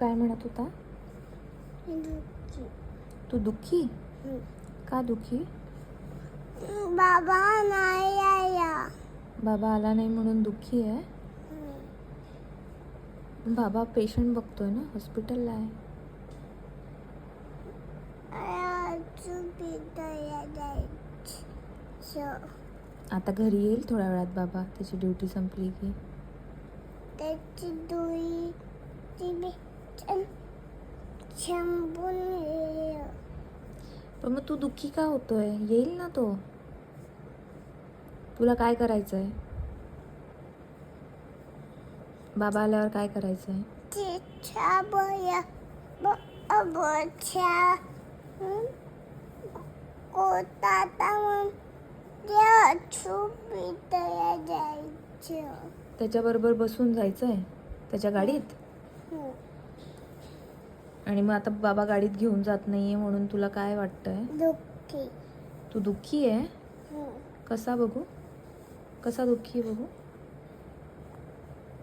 काय म्हणत होता? दुःखी. तू दुःखी? का दुःखी? बाबा नाही आया. बाबा आला नाही म्हणून दुःखी आहे? बाबा पेशंट बघतोय ना, हॉस्पिटलला आहे. आता घरी येईल थोड्या वेळात बाबा, त्याची ड्युटी संपली की. त्याची दुई शंभून येईल. पण मग तू दुःखी का होतोय? येईल ना तो. तुला काय करायचंय? बाबा आल्यावर काय करायचंय? तिच्या बया बच्या कोताता जायचं. त्याच्याबरोबर बसून जायचंय त्याच्या गाडीत? आणि मग आता बाबा गाडीत घेऊन जात नाहीये म्हणून तुला काय वाटतंय? दुःखी. तू दुःखी आहे? कसा बघू? कसा दुःखी बघू?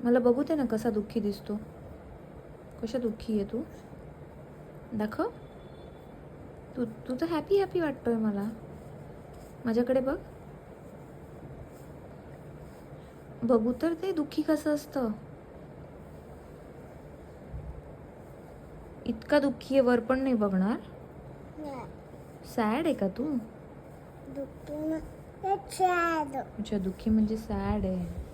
मला बघू दे ना कसा दुःखी दिसतो. कशा दुःखी आहे तू? दाखव. तू तर हॅपी हॅपी वाटतोय मला. माझ्याकडे बघ. बघू तर ते दुःखी कसं असतं. इतका दुःखी आहे वर पण नाही बघणार. सॅड आहे का तू? दुःखी म्हणजे सॅड. अच्छा, दुःखी म्हणजे सॅड आहे.